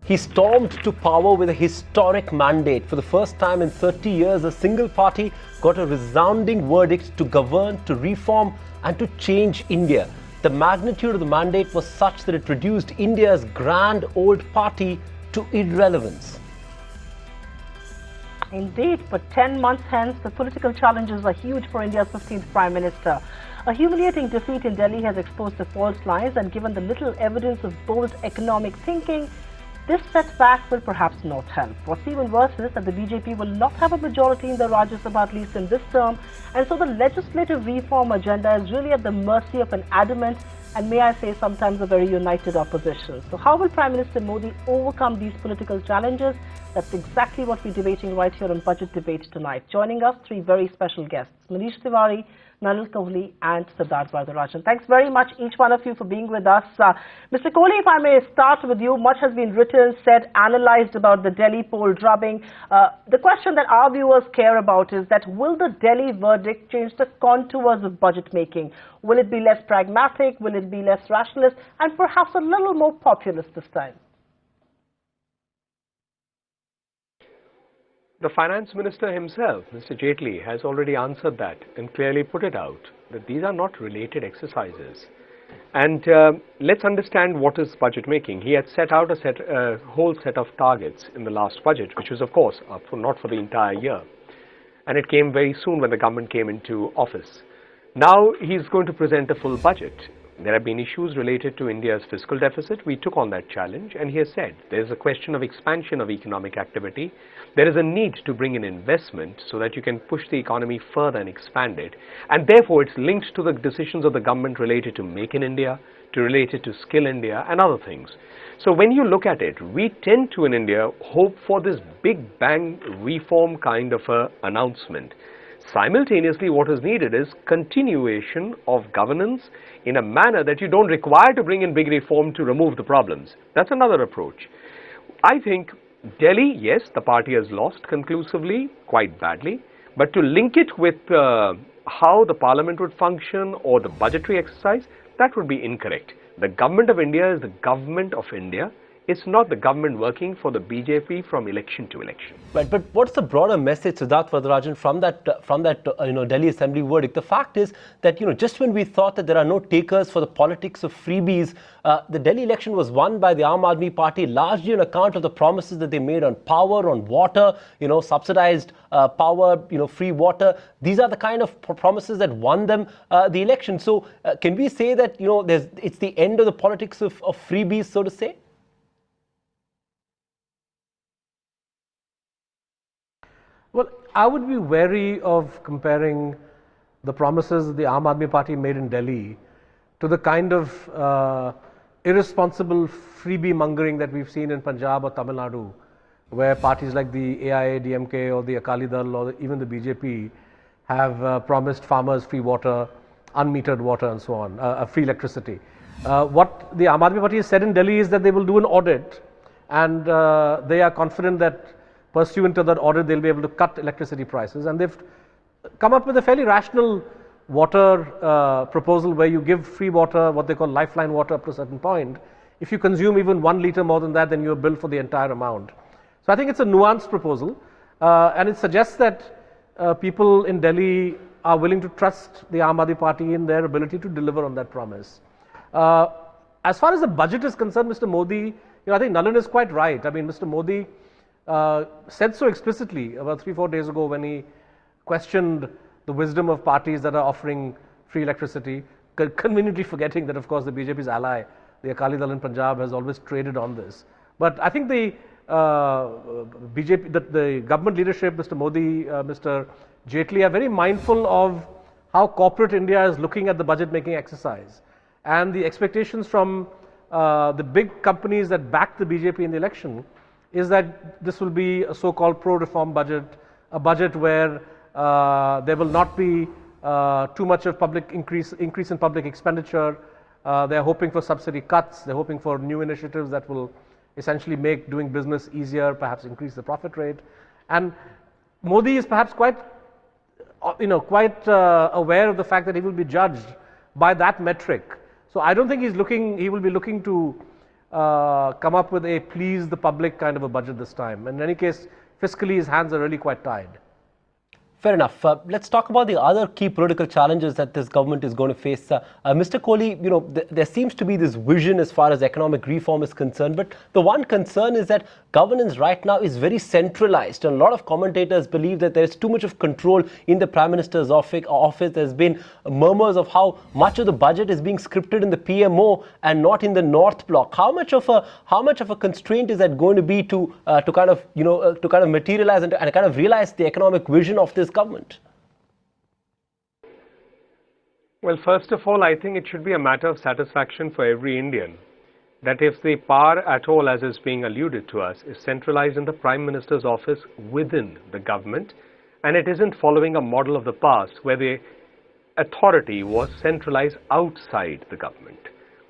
He stormed to power with a historic mandate. For the first time in 30 years, a single party got a resounding verdict to govern, to reform and to change India. The magnitude of the mandate was such that it reduced India's grand old party to irrelevance. Indeed, but 10 months hence, the political challenges are huge for India's 15th Prime Minister. A humiliating defeat in Delhi has exposed the fault lines, and given the little evidence of bold economic thinking, this setback will perhaps not help. What's even worse is that the BJP will not have a majority in the Rajya Sabha, at least in this term, and so the legislative reform agenda is really at the mercy of an adamant and, may I say, sometimes a very united opposition. So how will Prime Minister Modi overcome these political challenges? That's exactly what we're debating right here on Budget Debate tonight. Joining us, three very special guests: Manish Tewari, Nalin Kohli and Siddharth Varadarajan. Thanks very much, each one of you, for being with us. Mr. Kohli, if I may start with you, much has been written, said, analysed about the Delhi poll drubbing. The question that our viewers care about is that will the Delhi verdict change the contours of budget making? Will it be less pragmatic? Will it be less rationalist? And perhaps a little more populist this time? The Finance Minister himself, Mr. Jaitley, has already answered that and clearly put it out, that these are not related exercises. And let's understand what is budget making. He had set out a whole set of targets in the last budget, which was, of course, not for the entire year. And it came very soon when the government came into office. Now he's going to present a full budget. There have been issues related to India's fiscal deficit. We took on that challenge, and he has said there is a question of expansion of economic activity. There is a need to bring in investment so that you can push the economy further and expand it. And therefore, it's linked to the decisions of the government related to Make in India, related to Skill India and other things. So when you look at it, we tend to in India hope for this big bang reform kind of a announcement. Simultaneously, what is needed is continuation of governance in a manner that you don't require to bring in big reform to remove the problems. That's another approach. I think Delhi, yes, the party has lost conclusively, quite badly, but to link it with how the parliament would function or the budgetary exercise, that would be incorrect. The government of India is the government of India. It's not the government working for the BJP from election to election. Right, but what's the broader message, Siddharth Varadarajan, from that Delhi Assembly verdict? The fact is that just when we thought that there are no takers for the politics of freebies, the Delhi election was won by the Aam Aadmi Party largely on account of the promises that they made on power, on water, subsidized power, free water. These are the kind of promises that won them the election. So can we say that it's the end of the politics of freebies, so to say? Well, I would be wary of comparing the promises the Aam Aadmi Party made in Delhi to the kind of irresponsible freebie mongering that we've seen in Punjab or Tamil Nadu, where parties like the AIA-DMK or the Akali Dal or even the BJP have promised farmers free water, unmetered water and so on, free electricity. What the Aam Aadmi Party has said in Delhi is that they will do an audit, and they are confident that pursuant to that audit, they'll be able to cut electricity prices. And they've come up with a fairly rational water proposal where you give free water, what they call lifeline water, up to a certain point. If you consume even 1 litre more than that, then you're billed for the entire amount. So I think it's a nuanced proposal. And it suggests that people in Delhi are willing to trust the Aam Aadmi Party in their ability to deliver on that promise. As far as the budget is concerned, Mr. Modi, I think Nalin is quite right. I mean, Mr. Modi said so explicitly about 3-4 days ago when he questioned the wisdom of parties that are offering free electricity, conveniently forgetting that, of course, the BJP's ally, the Akali Dal in Punjab, has always traded on this. But I think the BJP, the government leadership, Mr. Modi, Mr. Jaitley, are very mindful of how corporate India is looking at the budget-making exercise. And the expectations from the big companies that backed the BJP in the election is that this will be a so-called pro-reform budget, a budget where there will not be too much of public increase in public expenditure. They're hoping for subsidy cuts. They're hoping for new initiatives that will essentially make doing business easier, perhaps increase the profit rate. And Modi is perhaps quite aware of the fact that he will be judged by that metric. So I don't think he will be looking to come up with a please the public kind of a budget this time. In any case, fiscally his hands are really quite tied. Fair enough. Let's talk about the other key political challenges that this government is going to face. Mr. Kohli, there seems to be this vision as far as economic reform is concerned, but the one concern is that governance right now is very centralized. And a lot of commentators believe that there is too much of control in the Prime Minister's office. There's been murmurs of how much of the budget is being scripted in the PMO and not in the North Block. How much of a constraint is that going to be to kind of materialize and kind of realize the economic vision of this government? Well, first of all, I think it should be a matter of satisfaction for every Indian that if the power at all, as is being alluded to us, is centralized in the Prime Minister's office within the government, and it isn't following a model of the past where the authority was centralized outside the government.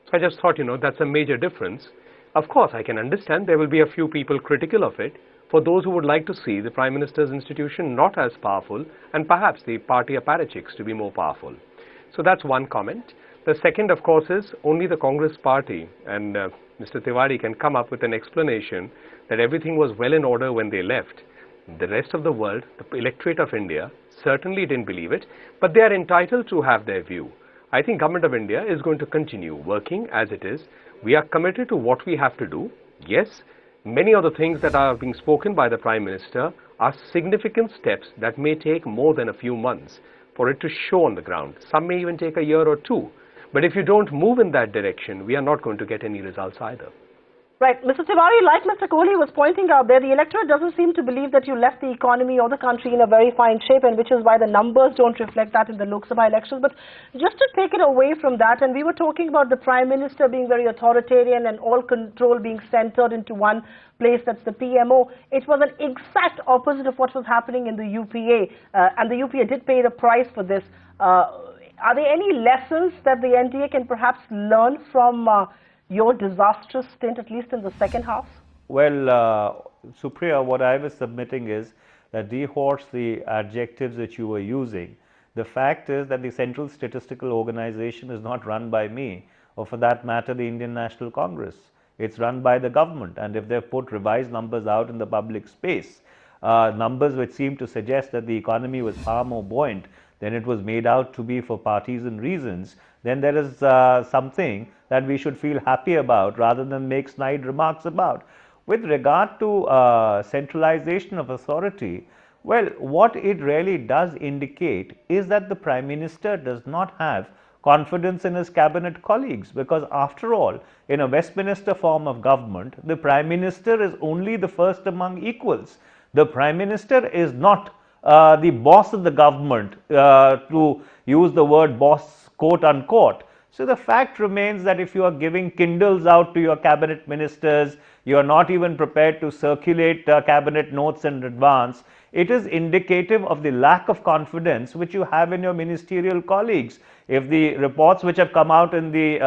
So I just thought, that's a major difference. Of course, I can understand there will be a few people critical of it, for those who would like to see the Prime Minister's institution not as powerful and perhaps the party apparatchiks to be more powerful. So that's one comment. The second, of course, is only the Congress party and Mr. Tewari can come up with an explanation that everything was well in order when they left. The rest of the world, the electorate of India, certainly didn't believe it, but they are entitled to have their view. I think Government of India is going to continue working as it is. We are committed to what we have to do. Yes, many of the things that are being spoken by the Prime Minister are significant steps that may take more than a few months for it to show on the ground. Some may even take a year or two. But if you don't move in that direction, we are not going to get any results either. Right. Mr. Tewari, like Mr. Kohli was pointing out there, the electorate doesn't seem to believe that you left the economy or the country in a very fine shape, and which is why the numbers don't reflect that in the Lok Sabha elections. But just to take it away from that, and we were talking about the Prime Minister being very authoritarian and all control being centered into one place, that's the PMO. It was an exact opposite of what was happening in the UPA, and the UPA did pay the price for this. Are there any lessons that the NDA can perhaps learn from your disastrous stint, at least in the second half? Well, Supriya, what I was submitting is that dehorse the adjectives that you were using. The fact is that the Central Statistical Organization is not run by me, or for that matter, the Indian National Congress. It's run by the government, and if they've put revised numbers out in the public space, numbers which seem to suggest that the economy was far more buoyant than it was made out to be for partisan reasons, then there is something that we should feel happy about rather than make snide remarks about. With regard to centralization of authority, well, what it really does indicate is that the Prime Minister does not have confidence in his cabinet colleagues, because after all, in a Westminster form of government, the Prime Minister is only the first among equals. The Prime Minister is not the boss of the government, to use the word boss quote unquote. So the fact remains that if you are giving Kindles out to your cabinet ministers, you are not even prepared to circulate cabinet notes in advance, it is indicative of the lack of confidence which you have in your ministerial colleagues. If the reports which have come out in the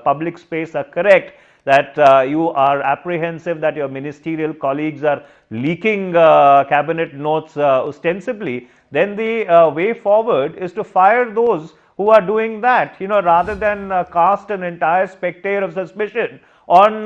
public space are correct, that you are apprehensive that your ministerial colleagues are leaking cabinet notes ostensibly, then the way forward is to fire those who are doing that, rather than cast an entire spectre of suspicion on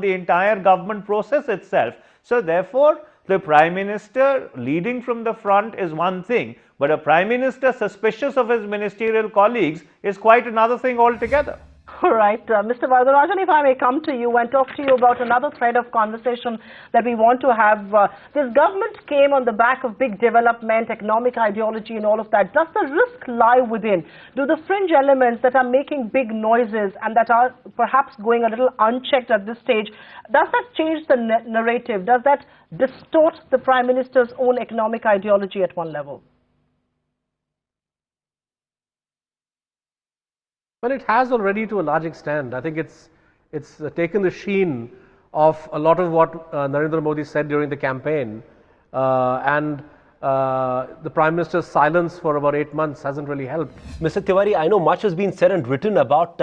the entire government process itself. So therefore, the Prime Minister leading from the front is one thing, but a Prime Minister suspicious of his ministerial colleagues is quite another thing altogether. All right, Mr. Varadarajan, if I may come to you and talk to you about another thread of conversation that we want to have. This government came on the back of big development, economic ideology and all of that. Does the risk lie within? Do the fringe elements that are making big noises and that are perhaps going a little unchecked at this stage, does that change the narrative? Does that distort the Prime Minister's own economic ideology at one level? Well, it has already to a large extent. I think it's taken the sheen of a lot of what Narendra Modi said during the campaign, and the Prime Minister's silence for about 8 months hasn't really helped. Mr. Tewari, I know much has been said and written about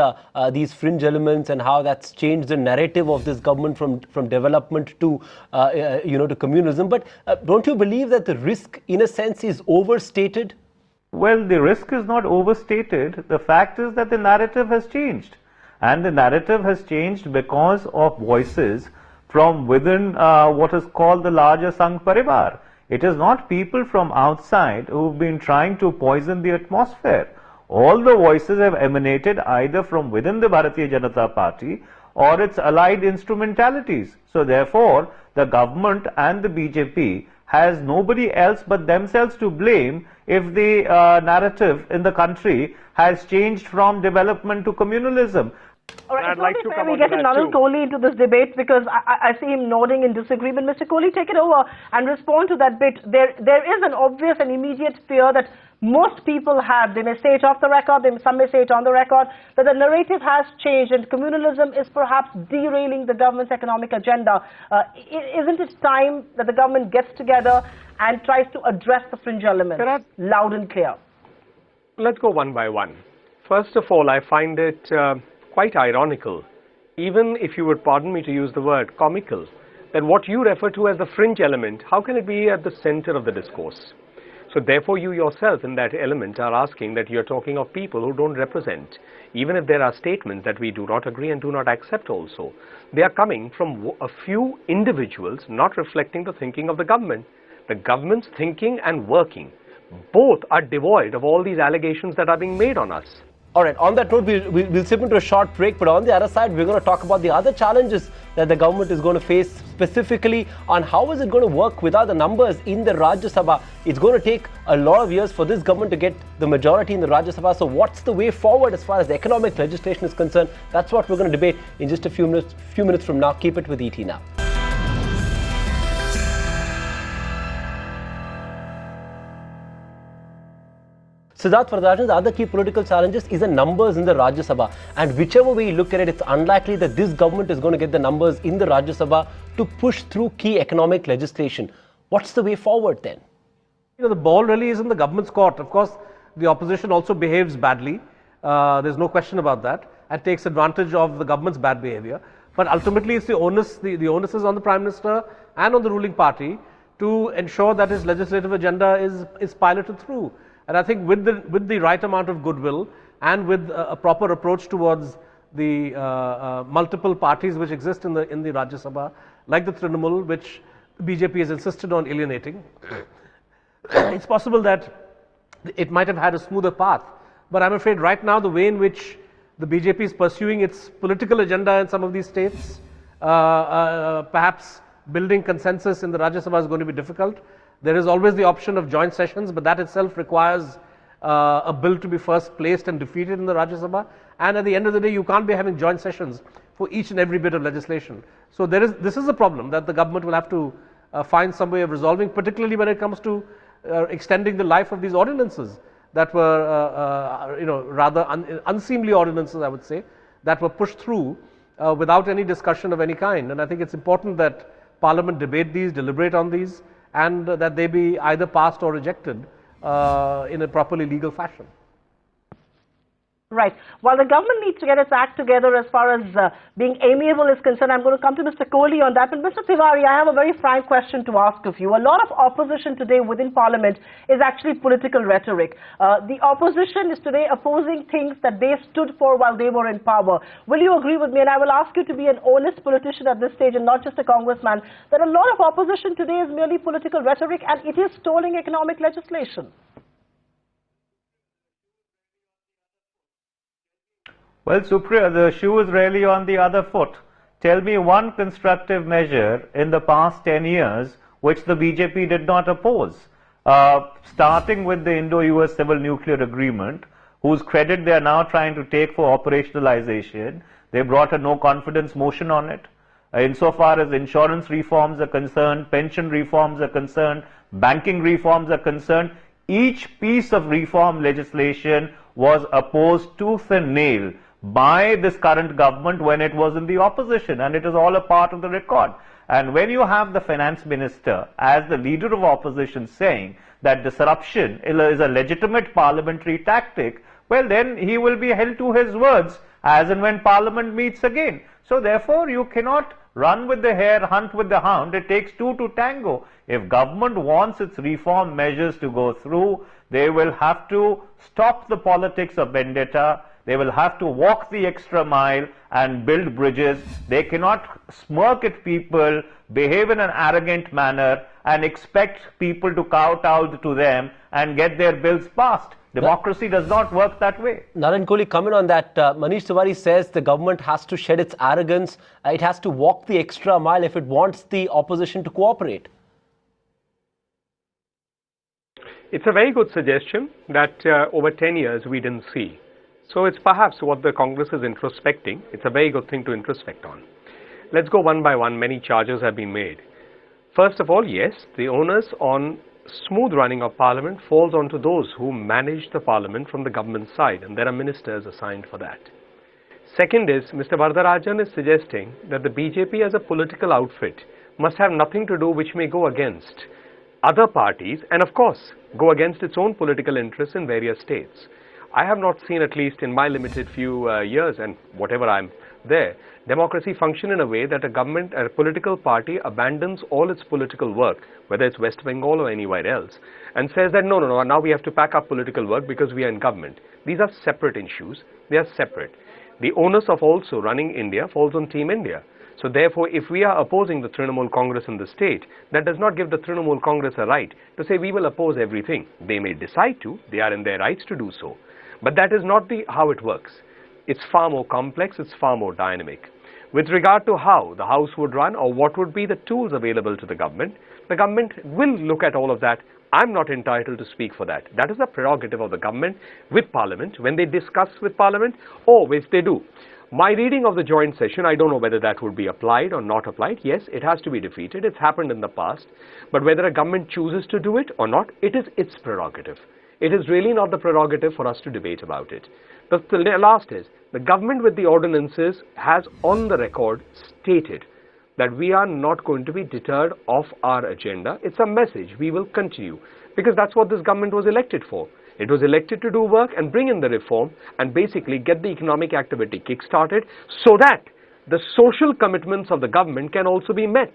these fringe elements and how that's changed the narrative of this government from development to to communalism. But don't you believe that the risk, in a sense, is overstated? Well, the risk is not overstated. The fact is that the narrative has changed. And the narrative has changed because of voices from within what is called the larger Sangh Parivar. It is not people from outside who've been trying to poison the atmosphere. All the voices have emanated either from within the Bharatiya Janata Party or its allied instrumentalities. So therefore, the government and the BJP has nobody else but themselves to blame if the narrative in the country has changed from development to communalism. All right, I'd like to come we on get to that Nalin too. Kohli into this debate because I see him nodding in disagreement. Mr. Kohli, take it over and respond to that bit. There is an obvious and immediate fear that most people have. They may say it off the record, some may say it on the record, that the narrative has changed and communalism is perhaps derailing the government's economic agenda. Isn't it time that the government gets together and tries to address the fringe elements loud and clear? Let's go one by one. First of all, I find it quite ironical, even if you would pardon me to use the word comical, that what you refer to as the fringe element, how can it be at the center of the discourse? So therefore you yourself in that element are asking that you're talking of people who don't represent, even if there are statements that we do not agree and do not accept also. They are coming from a few individuals not reflecting the thinking of the government. The government's thinking and working, both are devoid of all these allegations that are being made on us. All right, on that note, we'll slip into a short break, but on the other side, we're going to talk about the other challenges that the government is going to face, specifically on how is it going to work without the numbers in the Rajya Sabha. It's going to take a lot of years for this government to get the majority in the Rajya Sabha. So what's the way forward as far as economic legislation is concerned? That's what we're going to debate in just a few minutes from now. Keep it with ET Now. Siddharth Varadarajan, the other key political challenges is the numbers in the Rajya Sabha. And whichever way you look at it, it's unlikely that this government is going to get the numbers in the Rajya Sabha to push through key economic legislation. What's the way forward then? You know, the ball really is in the government's court. Of course, the opposition also behaves badly. There's no question about that, and takes advantage of the government's bad behavior. But ultimately, it's the onus is on the Prime Minister and on the ruling party to ensure that his legislative agenda is piloted through. And I think with the right amount of goodwill and with a proper approach towards the multiple parties which exist in the Rajya Sabha, like the Trinamool, which BJP has insisted on alienating, it's possible that it might have had a smoother path. But I'm afraid right now the way in which the BJP is pursuing its political agenda in some of these states, perhaps building consensus in the Rajya Sabha is going to be difficult. There is always the option of joint sessions, but that itself requires a bill to be first placed and defeated in the Rajya Sabha. And at the end of the day, you can't be having joint sessions for each and every bit of legislation. So this is a problem that the government will have to find some way of resolving, particularly when it comes to extending the life of these ordinances that were, rather unseemly ordinances, I would say, that were pushed through without any discussion of any kind. And I think it's important that Parliament debate these, deliberate on these, and that they be either passed or rejected in a properly legal fashion. Right. While the government needs to get its act together as far as being amiable is concerned, I'm going to come to Mr. Kohli on that. But Mr. Tewari, I have a very frank question to ask of you. A lot of opposition today within Parliament is actually political rhetoric. The opposition is today opposing things that they stood for while they were in power. Will you agree with me? And I will ask you to be an honest politician at this stage and not just a congressman, that a lot of opposition today is merely political rhetoric and it is stalling economic legislation. Well, Supriya, the shoe is really on the other foot. Tell me one constructive measure in the past 10 years which the BJP did not oppose. Starting with the Indo-US Civil Nuclear Agreement, whose credit they are now trying to take for operationalization. They brought a no-confidence motion on it. Insofar as insurance reforms are concerned, pension reforms are concerned, banking reforms are concerned, each piece of reform legislation was opposed tooth and nail by this current government when it was in the opposition, and it is all a part of the record. And when you have the finance minister as the leader of opposition saying that disruption is a legitimate parliamentary tactic, well then he will be held to his words as and when parliament meets again. So therefore you cannot run with the hare, hunt with the hound. It takes two to tango. If government wants its reform measures to go through, they will have to stop the politics of vendetta, They will have to walk the extra mile and build bridges. They cannot smirk at people, behave in an arrogant manner, and expect people to kowtow to them and get their bills passed. Democracy does not work that way. Nalin Kohli, comment on that. Manish Tewari says the government has to shed its arrogance. It has to walk the extra mile if it wants the opposition to cooperate. It's a very good suggestion that over 10 years we didn't see. So it's perhaps what the Congress is introspecting. It's a very good thing to introspect on. Let's go one by one. Many charges have been made. First of all, yes, the onus on smooth running of Parliament falls onto those who manage the Parliament from the government side, and there are ministers assigned for that. Second is, Mr. Varadarajan is suggesting that the BJP as a political outfit must have nothing to do which may go against other parties and of course go against its own political interests in various states. I have not seen, at least in my limited few years and whatever I'm there, democracy function in a way that a political party abandons all its political work, whether it's West Bengal or anywhere else, and says that no, now we have to pack up political work because we are in government. These are separate issues. They are separate. The onus of also running India falls on Team India. So therefore, if we are opposing the Trinamool Congress in the state, that does not give the Trinamool Congress a right to say we will oppose everything. They may decide to. They are in their rights to do so. But that is not how it works. It's far more complex. It's far more dynamic. With regard to how the House would run or what would be the tools available to the government will look at all of that. I'm not entitled to speak for that. That is a prerogative of the government with Parliament when they discuss with Parliament, or if they do. My reading of the joint session, I don't know whether that would be applied or not applied. Yes, it has to be defeated. It's happened in the past. But whether a government chooses to do it or not, it is its prerogative. It is really not the prerogative for us to debate about it. The last is, the government with the ordinances has on the record stated that we are not going to be deterred off our agenda. It's a message. We will continue. Because that's what this government was elected for. It was elected to do work and bring in the reform and basically get the economic activity kick-started so that the social commitments of the government can also be met.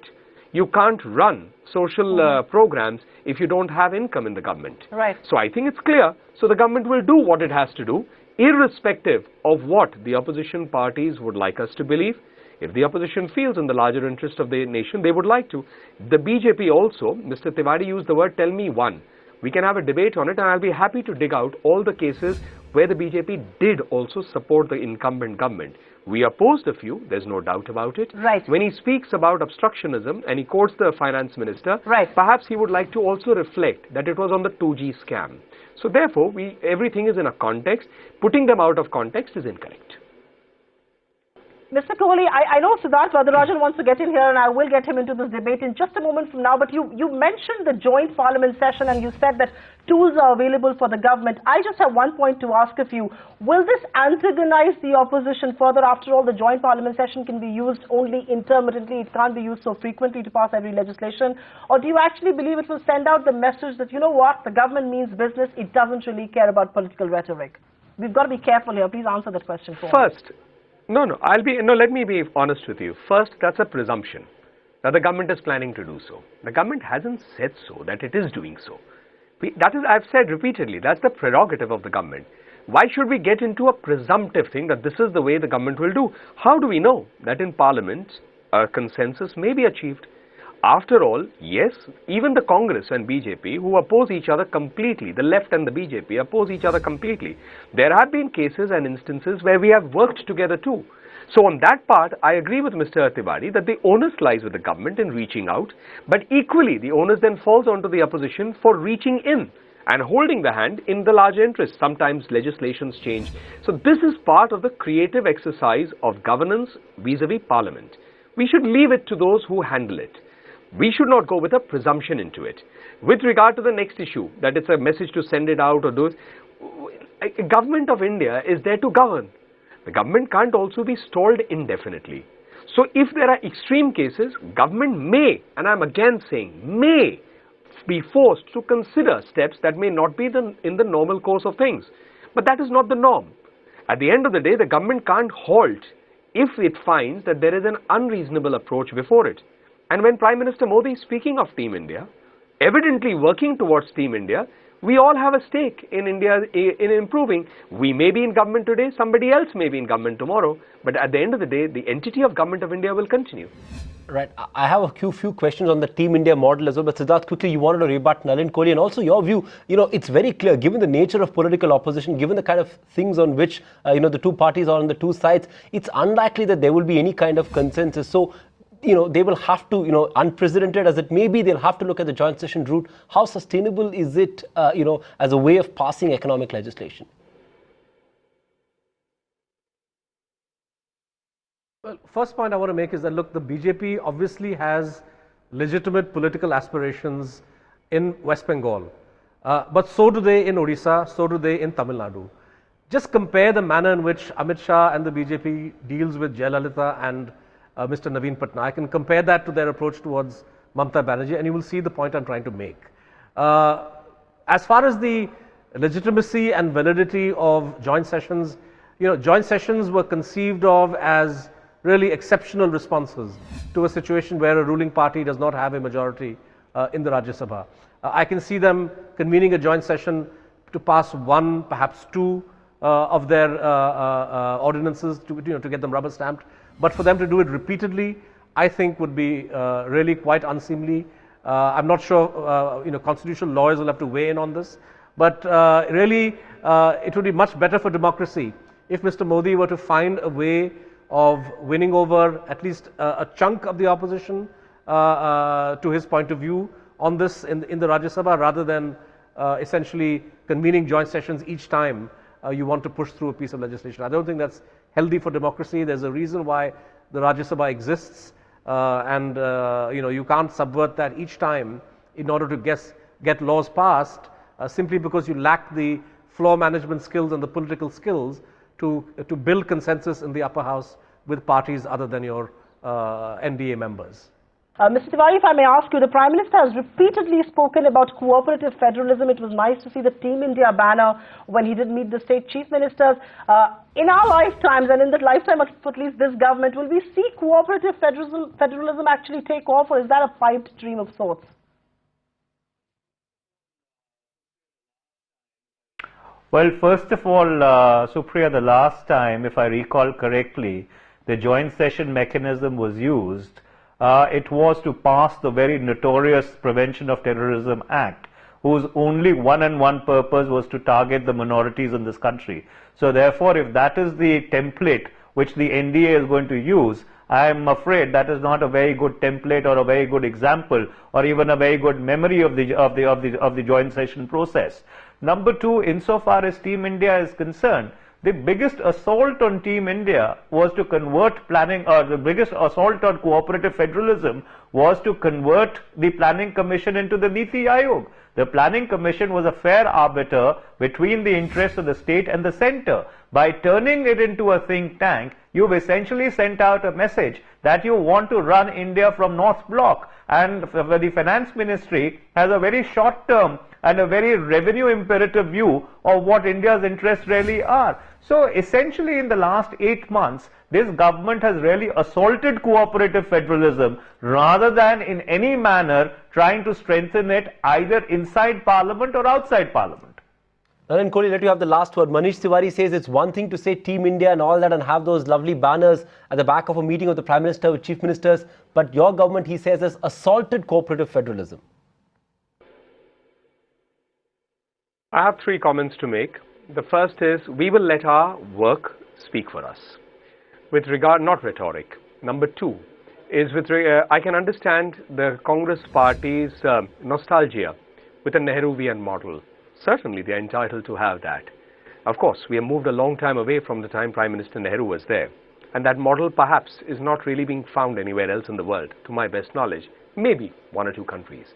You can't run social programs if you don't have income in the government. Right. So I think it's clear. So the government will do what it has to do, irrespective of what the opposition parties would like us to believe. If the opposition feels in the larger interest of the nation, they would like to. The BJP also, Mr. Tewari used the word, tell me one. We can have a debate on it, and I'll be happy to dig out all the cases where the BJP did also support the incumbent government. We opposed a few, there's no doubt about it. Right. When he speaks about obstructionism and he quotes the finance minister, right, perhaps he would like to also reflect that it was on the 2G scam. So therefore, everything is in a context. Putting them out of context is incorrect. Mr. Kohli, I know Siddharth Varadarajan wants to get in here, and I will get him into this debate in just a moment from now, but you mentioned the joint parliament session and you said that tools are available for the government. I just have one point to ask of you. Will this antagonize the opposition further? After all, the joint parliament session can be used only intermittently. It can't be used so frequently to pass every legislation. Or do you actually believe it will send out the message that, you know what, the government means business, it doesn't really care about political rhetoric? We've got to be careful here. Please answer that question for me. Let me be honest with you. First, that's a presumption that the government is planning to do so. The government hasn't said so, that it is doing so. I've said repeatedly, that's the prerogative of the government. Why should we get into a presumptive thing that this is the way the government will do? How do we know that in Parliament a consensus may be achieved? After all, yes, even the Congress and BJP, who oppose each other completely, the left and the BJP oppose each other completely. There have been cases and instances where we have worked together too. So on that part, I agree with Mr. Tewari that the onus lies with the government in reaching out, but equally the onus then falls onto the opposition for reaching in and holding the hand in the larger interest. Sometimes legislations change. So this is part of the creative exercise of governance vis-a-vis Parliament. We should leave it to those who handle it. We should not go with a presumption into it. With regard to the next issue, that it's a message to send it out or do it, government of India is there to govern. The government can't also be stalled indefinitely. So if there are extreme cases, government may, and I'm again saying may, be forced to consider steps that may not be in the normal course of things. But that is not the norm. At the end of the day, the government can't halt if it finds that there is an unreasonable approach before it. And when Prime Minister Modi is speaking of Team India, evidently working towards Team India, We all have a stake in India in improving. We may be in government today, somebody else may be in government tomorrow, but at the end of the day, the entity of government of India will continue. Right. I have a few questions on the Team India model as well. But Siddharth, quickly, you wanted to rebut Nalin Kohli and also your view. It's very clear, given the nature of political opposition, given the kind of things on which, the two parties are on the two sides, it's unlikely that there will be any kind of consensus. So, they will have to, unprecedented as it may be, they'll have to look at the joint session route. How sustainable is it, as a way of passing economic legislation? Well, first point I want to make is that, look, the BJP obviously has legitimate political aspirations in West Bengal, but so do they in Odisha, so do they in Tamil Nadu. Just compare the manner in which Amit Shah and the BJP deals with Jayalalitha and Mr. Naveen Patnaik, and compare that to their approach towards Mamata Banerjee, and you will see the point I'm trying to make. As far as the legitimacy and validity of joint sessions, joint sessions were conceived of as really exceptional responses to a situation where a ruling party does not have a majority in the Rajya Sabha. I can see them convening a joint session to pass one, perhaps two of their ordinances to get them rubber stamped. But for them to do it repeatedly, I think would be really quite unseemly. I'm not sure, constitutional lawyers will have to weigh in on this. But really, it would be much better for democracy if Mr. Modi were to find a way of winning over at least a chunk of the opposition to his point of view on this in the Rajya Sabha, rather than essentially convening joint sessions each time you want to push through a piece of legislation. I don't think that's healthy for democracy. There's a reason why the Rajya Sabha exists, and you can't subvert that each time in order to get laws passed simply because you lack the floor management skills and the political skills to build consensus in the upper house with parties other than your NDA members. Mr. Tewari, if I may ask you, the Prime Minister has repeatedly spoken about cooperative federalism. It was nice to see the Team India banner when he did meet the state chief ministers. In our lifetimes and in the lifetime of at least this government, will we see cooperative federalism actually take off, or is that a piped dream of sorts? Well, first of all, Supriya, the last time, if I recall correctly, the joint session mechanism was used. It was to pass the very notorious Prevention of Terrorism Act, whose only one purpose was to target the minorities in this country. So therefore, if that is the template which the NDA is going to use, I am afraid that is not a very good template or a very good example or even a very good memory of the joint session process. Number two, insofar as Team India is concerned, the biggest assault on Team India was to convert planning, or the biggest assault on cooperative federalism was to convert the Planning Commission into the Niti Aayog. The Planning Commission was a fair arbiter between the interests of the state and the centre. By turning it into a think tank, you've essentially sent out a message that you want to run India from North Block, and the Finance Ministry has a very short-term and a very revenue imperative view of what India's interests really are. So essentially in the last 8 months, this government has really assaulted cooperative federalism rather than in any manner trying to strengthen it either inside Parliament or outside Parliament. Nalin Kohli, let you have the last word. Manish Tewari says it's one thing to say Team India and all that and have those lovely banners at the back of a meeting of the Prime Minister with Chief Ministers, but your government, he says, has assaulted cooperative federalism. I have 3 comments to make. The first is, we will let our work speak for us, with regard, not rhetoric. Number 2 is, I can understand the Congress party's nostalgia with a Nehruvian model. Certainly they are entitled to have that. Of course, we have moved a long time away from the time Prime Minister Nehru was there, and that model perhaps is not really being found anywhere else in the world, to my best knowledge, maybe 1 or 2 countries.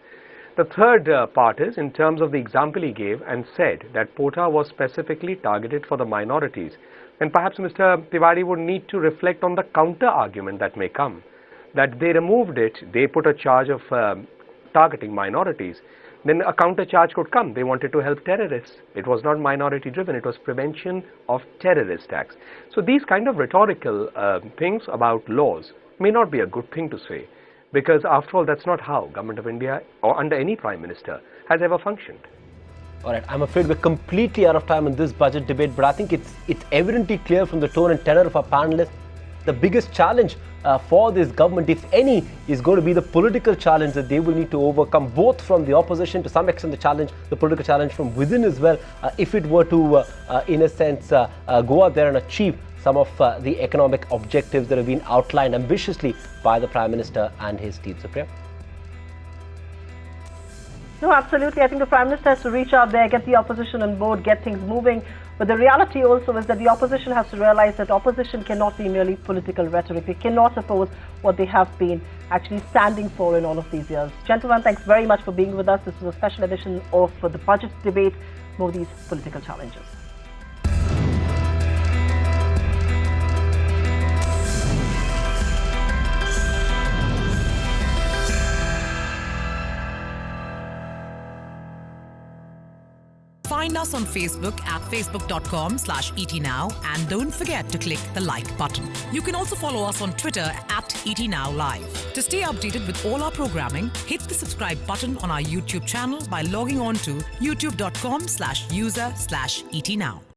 The third part is, in terms of the example he gave and said that Pota was specifically targeted for the minorities, and perhaps Mr. Tewari would need to reflect on the counter argument that may come, that they removed it, they put a charge of targeting minorities, then a counter charge could come. They wanted to help terrorists. It was not minority driven, it was prevention of terrorist acts. So these kind of rhetorical things about laws may not be a good thing to say, because after all, that's not how Government of India or under any Prime Minister has ever functioned. All right, I'm afraid we're completely out of time in this budget debate, but I think it's evidently clear from the tone and tenor of our panelists. The biggest challenge for this government, if any, is going to be the political challenge that they will need to overcome, both from the opposition, to some extent the political challenge from within as well, if it were to, in a sense, go out there and achieve some of the economic objectives that have been outlined ambitiously by the Prime Minister and his team. Supriya? No, absolutely. I think the Prime Minister has to reach out there, get the opposition on board, get things moving. But the reality also is that the opposition has to realize that opposition cannot be merely political rhetoric. They cannot oppose what they have been actually standing for in all of these years. Gentlemen, thanks very much for being with us. This is a special edition of the budget debate, Modi's political challenges. Find us on Facebook at facebook.com/ETNow and don't forget to click the like button. You can also follow us on Twitter at ETNowLive. To stay updated with all our programming, hit the subscribe button on our YouTube channel by logging on to youtube.com/user/ETNow.